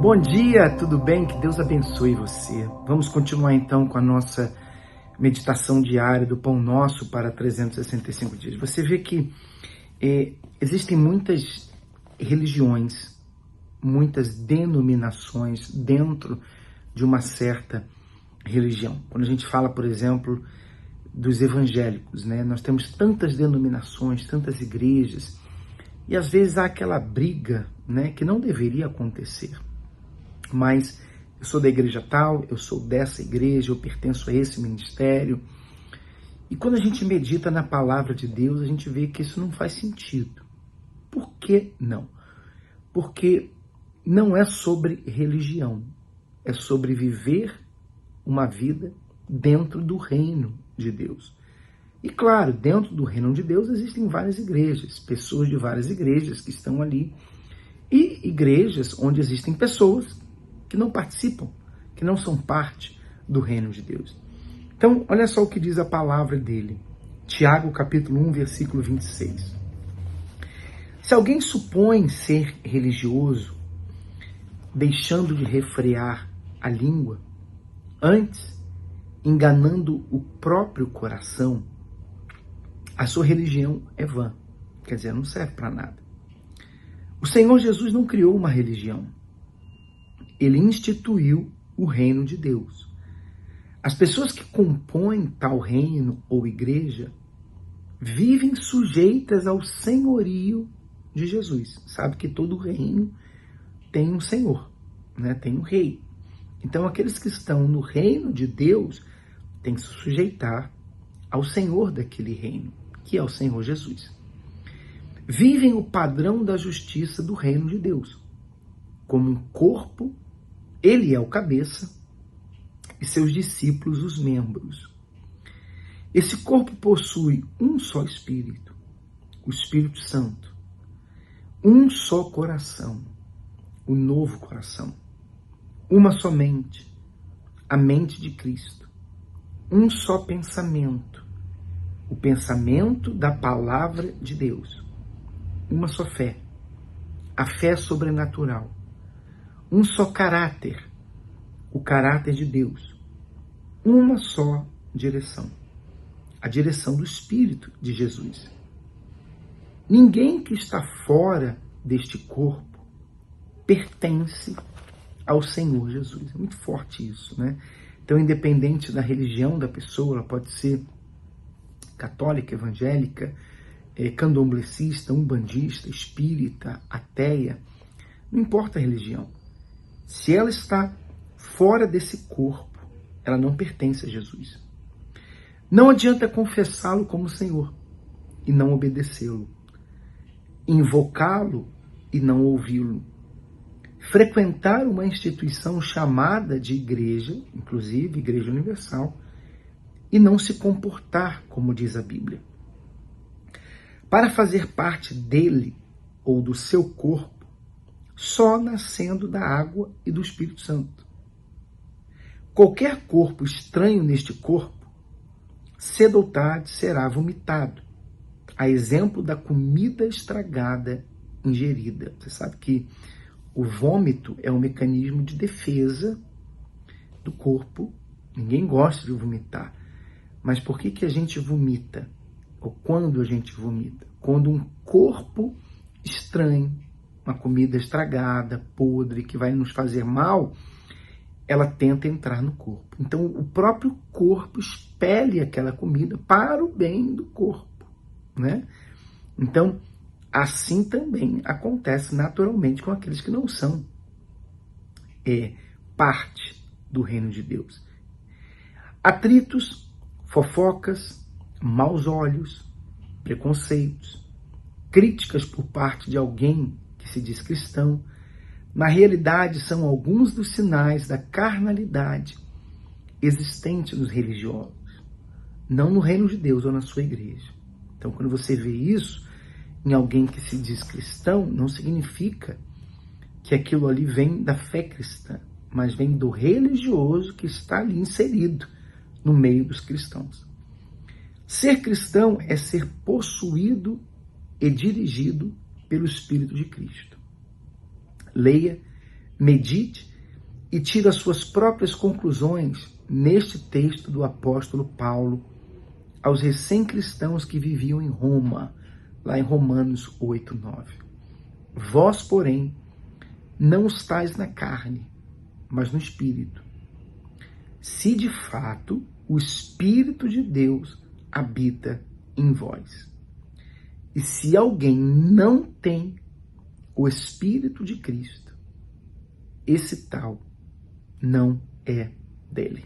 Bom dia, tudo bem? Que Deus abençoe você. Vamos continuar então com a nossa meditação diária do Pão Nosso para 365 dias. Você vê que existem muitas religiões, muitas denominações dentro de uma certa religião. Quando a gente fala, por exemplo, dos evangélicos, né? Nós temos tantas denominações, tantas igrejas, e às vezes há aquela briga, né, que não deveria acontecer. Mas eu sou da igreja tal, eu sou dessa igreja, eu pertenço a esse ministério. E quando a gente medita na palavra de Deus, a gente vê que isso não faz sentido. Por que não? Porque não é sobre religião, é sobre viver uma vida dentro do reino de Deus. E claro, dentro do reino de Deus existem várias igrejas, pessoas de várias igrejas que estão ali, e igrejas onde existem pessoas que não participam, que não são parte do reino de Deus. Então, olha só o que diz a palavra dele. Tiago, capítulo 1, versículo 26. Se alguém supõe ser religioso, deixando de refrear a língua, antes, enganando o próprio coração, a sua religião é vã. Quer dizer, não serve para nada. O Senhor Jesus não criou uma religião. Ele instituiu o reino de Deus. As pessoas que compõem tal reino ou igreja vivem sujeitas ao senhorio de Jesus. Sabe que todo reino tem um senhor, né? Tem um rei. Então aqueles que estão no reino de Deus têm que se sujeitar ao senhor daquele reino, que é o Senhor Jesus. Vivem o padrão da justiça do reino de Deus. Como um corpo, ele é o cabeça e seus discípulos os membros. Esse corpo possui um só Espírito, o Espírito Santo, um só coração, o novo coração, uma só mente, a mente de Cristo, um só pensamento, o pensamento da palavra de Deus, uma só fé, a fé sobrenatural, um só caráter, o caráter de Deus, uma só direção, a direção do Espírito de Jesus. Ninguém que está fora deste corpo pertence ao Senhor Jesus. É muito forte isso, né? Então, independente da religião da pessoa, ela pode ser católica, evangélica, candomblessista, umbandista, espírita, ateia, não importa a religião. Se ela está fora desse corpo, ela não pertence a Jesus. Não adianta confessá-lo como Senhor e não obedecê-lo, invocá-lo e não ouvi-lo, frequentar uma instituição chamada de igreja, inclusive Igreja Universal, e não se comportar como diz a Bíblia. Para fazer parte dele ou do seu corpo, só nascendo da água e do Espírito Santo. Qualquer corpo estranho neste corpo, cedo ou tarde será vomitado, a exemplo da comida estragada ingerida. Você sabe que o vômito é um mecanismo de defesa do corpo. Ninguém gosta de vomitar. Mas por que a gente vomita? Ou quando a gente vomita? Quando um corpo estranho, uma comida estragada, podre, que vai nos fazer mal, ela tenta entrar no corpo. Então, o próprio corpo expele aquela comida para o bem do corpo, né? Então, assim também acontece naturalmente com aqueles que não são parte do reino de Deus. Atritos, fofocas, maus olhos, preconceitos, críticas por parte de alguém que se diz cristão, na realidade são alguns dos sinais da carnalidade existente nos religiosos, não no reino de Deus ou na sua igreja. Então, quando você vê isso em alguém que se diz cristão, não significa que aquilo ali vem da fé cristã, mas vem do religioso que está ali inserido no meio dos cristãos. Ser cristão é ser possuído e dirigido pelo Espírito de Cristo. Leia medite e tire as suas próprias conclusões neste texto do apóstolo Paulo aos recém-cristãos que viviam em Roma, lá em Romanos 8:9. Vós, porém, não estáis na carne, mas no Espírito. Se de fato o Espírito de Deus habita em vós. E se alguém não tem o Espírito de Cristo, esse tal não é dele.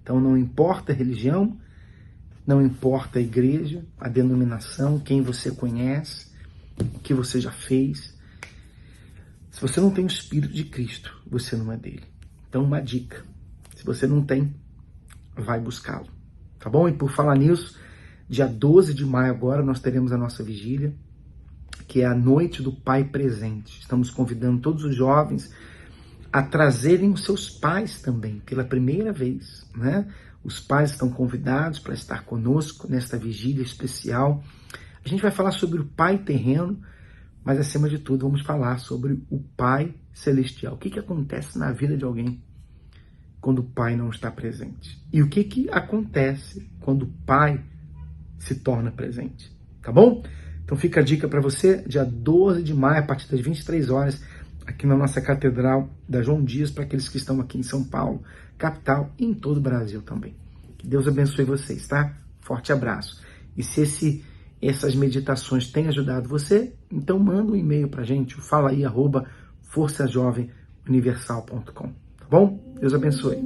Então não importa a religião, não importa a igreja, a denominação, quem você conhece, o que você já fez. Se você não tem o Espírito de Cristo, você não é dele. Então uma dica, se você não tem, vai buscá-lo, tá bom? E por falar nisso, dia 12 de maio agora nós teremos a nossa vigília, que é a Noite do Pai Presente. Estamos convidando todos os jovens a trazerem os seus pais também, pela primeira vez, né? Os pais estão convidados para estar conosco nesta vigília especial. A gente vai falar sobre o Pai terreno, mas acima de tudo vamos falar sobre o Pai celestial. O que acontece na vida de alguém quando o Pai não está presente? E o que acontece quando o Pai se torna presente? Tá bom? Então fica a dica para você, dia 12 de maio, a partir das 23 horas, aqui na nossa Catedral da João Dias, para aqueles que estão aqui em São Paulo, capital, e em todo o Brasil também. Que Deus abençoe vocês, tá? Forte abraço. E se essas meditações têm ajudado você, então manda um e-mail para a gente, fala aí, @forçajovemuniversal.com, tá bom? Deus abençoe.